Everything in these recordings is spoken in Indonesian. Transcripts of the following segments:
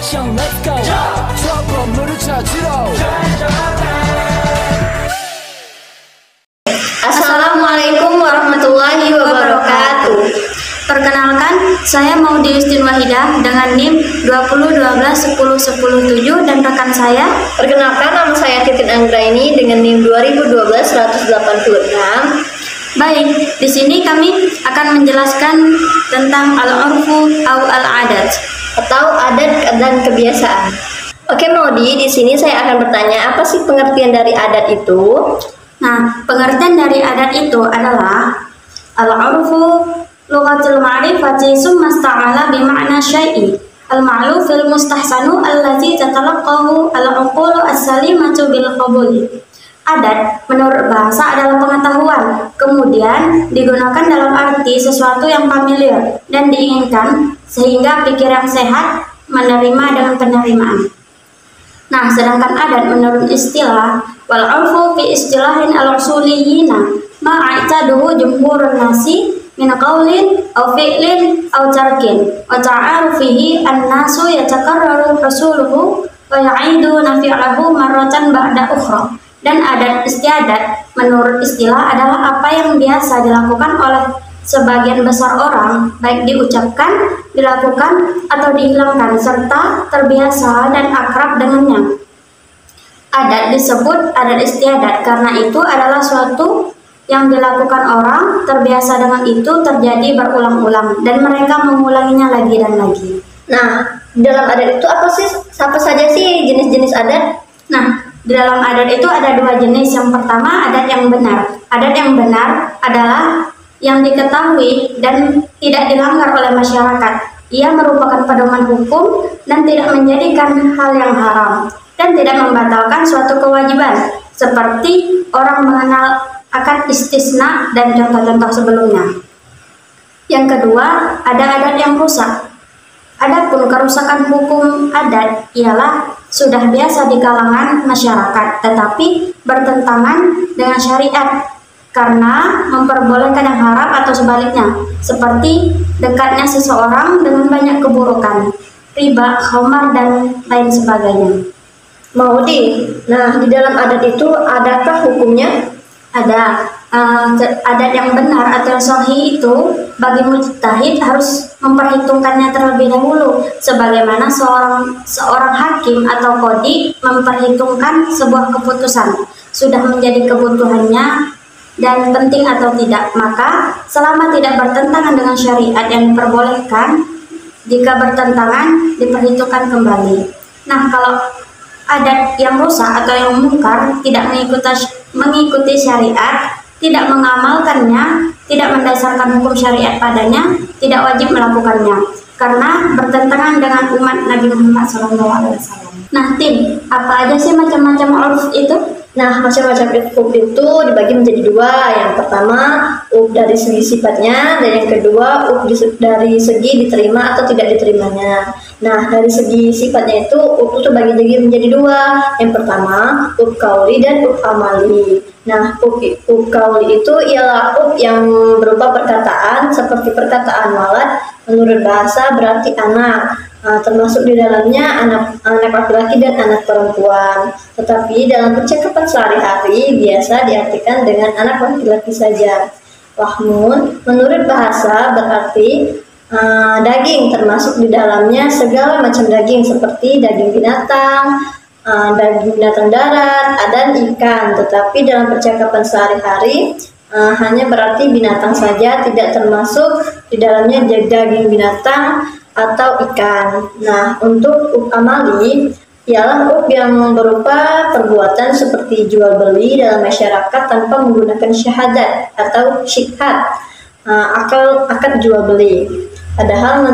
action let's go 저 건물을 찾으러 Assalamualaikum warahmatullahi wabarakatuh. Perkenalkan, saya Maudy Yustin Wahidah dengan NIM 2012-10-10-7 dan rekan saya. Perkenalkan, nama saya Titin Anggraini dengan NIM 2012-186. Baik, di sini kami akan menjelaskan tentang al-urfu atau al-adat atau adat dan kebiasaan. Oke, Maudy, di sini saya akan bertanya, apa sih pengertian dari adat itu? Nah, pengertian dari adat itu adalah al-urfu lughatul ma'rifati summa ista'ala bima'na syai'i al-ma'luf fil mustahsanu allazi tatalaqahu al-uqulu as-salimatu bil qabuli. Adat menurut bahasa adalah pengetahuan, kemudian digunakan dalam arti sesuatu yang familiar dan diinginkan sehingga pikiran sehat menerima dengan penerimaan. Nah, sedangkan adat menurut istilah wal urfu fi istilahin al-usuliyina ma'aitaduhu jumhurun nasi min qawlin aw fi'lin aw tarkin wa ta'arufihi an-nasu yatakarraru husuluhu wa ya'iduna fi'lahu marratan ba'da ukhra. Dan adat istiadat menurut istilah adalah apa yang biasa dilakukan oleh sebagian besar orang, baik diucapkan, dilakukan, atau dihilangkan, serta terbiasa dan akrab dengannya. Adat disebut adat istiadat karena itu adalah suatu yang dilakukan orang, terbiasa dengan itu, terjadi berulang-ulang, dan mereka mengulanginya lagi dan lagi. Nah, dalam adat itu apa saja sih jenis-jenis adat? Nah, di dalam adat itu ada dua jenis. Yang pertama, adat yang benar. Adat yang benar adalah yang diketahui dan tidak dilanggar oleh masyarakat. Ia merupakan pedoman hukum dan tidak menjadikan hal yang haram dan tidak membatalkan suatu kewajiban, seperti orang mengenal akan istisna dan contoh-contoh sebelumnya. Yang kedua, ada adat yang rusak. Adapun kerusakan hukum adat ialah sudah biasa di kalangan masyarakat, tetapi bertentangan dengan syariat karena memperbolehkan yang haram atau sebaliknya, seperti dekatnya seseorang dengan banyak keburukan, riba, khamar, dan lain sebagainya. Maudy, nah di dalam adat itu adakah hukumnya? Ada. Adat yang benar atau yang sahih itu bagi mujtahid harus memperhitungkannya terlebih dahulu, sebagaimana seorang hakim atau qadhi memperhitungkan sebuah keputusan sudah menjadi kebutuhannya dan penting atau tidak, maka selama tidak bertentangan dengan syariat yang diperbolehkan, jika bertentangan diperhitungkan kembali. Nah, kalau adat yang rusak atau yang mungkar tidak mengikuti syariat, tidak mengamalkannya, tidak mendasarkan hukum syariat padanya, tidak wajib melakukannya karena bertentangan dengan umat Nabi Muhammad SAW. Nah, Tim, apa aja sih macam-macam urf itu? Nah, macam-macam urf itu dibagi menjadi dua. Yang pertama, urf dari segi sifatnya, dan yang kedua, urf dari segi diterima atau tidak diterimanya. Nah, dari segi sifatnya itu, urf itu bagi menjadi dua. Yang pertama, urf qauli dan urf amali. Nah, urf qauli itu ialah urf yang berupa perkataan, seperti perkataan walad, menurut bahasa berarti anak. Termasuk di dalamnya anak laki-laki dan anak perempuan. Tetapi dalam percakapan sehari-hari biasa diartikan dengan anak laki-laki saja. Wahmun menurut bahasa berarti daging, termasuk di dalamnya segala macam daging seperti daging binatang, daging binatang darat, dan ikan. Tetapi dalam percakapan sehari-hari hanya berarti binatang saja, tidak termasuk di dalamnya daging binatang atau ikan. Nah, untuk urf amali ialah urf yang berupa perbuatan seperti jual beli dalam masyarakat tanpa menggunakan syahadat atau syihad, akad jual beli. Padahal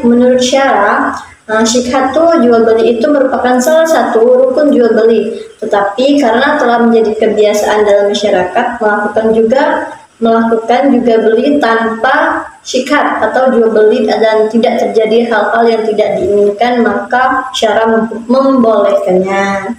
menurut syara, syihad jual beli itu merupakan salah satu rukun jual beli. Tetapi karena telah menjadi kebiasaan dalam masyarakat melakukan juga beli tanpa syihad atau jual beli dan tidak terjadi hal-hal yang tidak diinginkan, maka syara membolehkannya.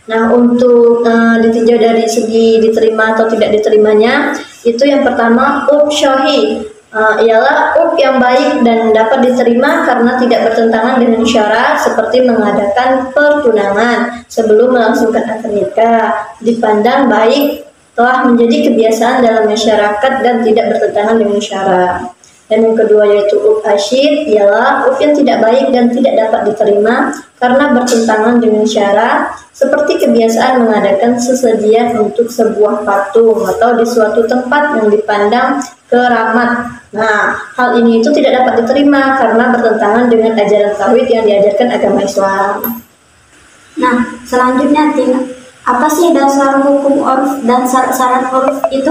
Nah, untuk ditinjau dari segi diterima atau tidak diterimanya, itu yang pertama urf syar'i, ialah urf yang baik dan dapat diterima karena tidak bertentangan dengan syarat seperti mengadakan pertunangan sebelum melangsungkan akad nikah. Dipandang baik, telah menjadi kebiasaan dalam masyarakat dan tidak bertentangan dengan syarat. Dan yang kedua yaitu urf asyid, ialah urf yang tidak baik dan tidak dapat diterima karena bertentangan dengan syarat, seperti kebiasaan mengadakan sesajian untuk sebuah patung atau di suatu tempat yang dipandang keramat. Nah, hal ini itu tidak dapat diterima karena bertentangan dengan ajaran tauhid yang diajarkan agama Islam. Nah, selanjutnya apa sih dasar hukum urf dan syarat urf itu?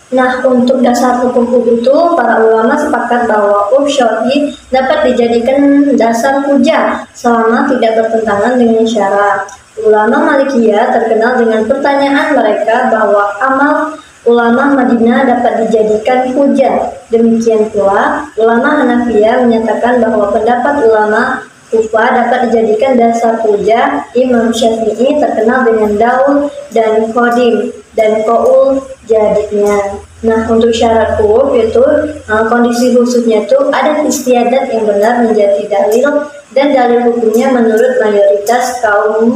Nah, untuk dasar hukum itu, para ulama sepakat bahwa urf syar'i dapat dijadikan dasar hujah selama tidak bertentangan dengan syarat. Ulama Malikiyah terkenal dengan pertanyaan mereka bahwa amal ulama Madinah dapat dijadikan hujah. Demikian pula, ulama Hanafiyah menyatakan bahwa pendapat ulama Kufah dapat dijadikan dasar hujah. Imam Syafi'i terkenal dengan daul dan qadim dan qaul jadidnya. Nah, untuk syarat urf itu kondisi khususnya itu ada istiadat yang benar menjadi dalil dan dalil hukumnya menurut mayoritas kaum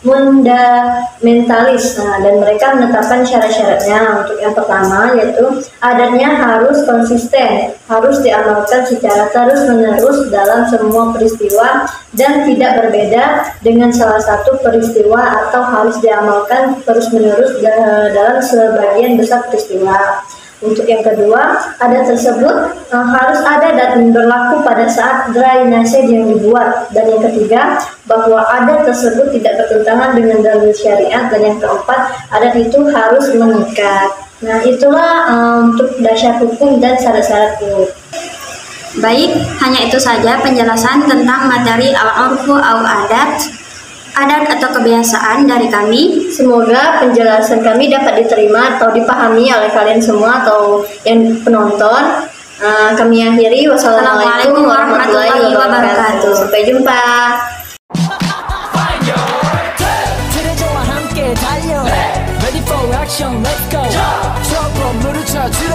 fundamentalis. Nah, dan mereka menetapkan syarat-syaratnya. Untuk yang pertama yaitu adatnya harus konsisten, harus diamalkan secara terus-menerus dalam semua peristiwa dan tidak berbeda dengan salah satu peristiwa atau harus diamalkan terus-menerus dalam sebagian besar peristiwa. Untuk yang kedua, adat tersebut harus ada dan berlaku pada saat drainase yang dibuat. Dan yang ketiga, bahwa adat tersebut tidak bertentangan dengan dalil syariat. Dan yang keempat, adat itu harus mengikat. Nah, itulah untuk dasar hukum dan syarat-syarat urf. Baik, hanya itu saja penjelasan tentang materi al-urfu au adat atau kebiasaan dari kami. Semoga penjelasan kami dapat diterima atau dipahami oleh kalian semua atau yang penonton. Kami akhiri. Wassalamualaikum warahmatullahi wabarakatuh. Sampai jumpa. 트레저와 함께 달려 Ready for action, let's go 트러블 물을 찾으러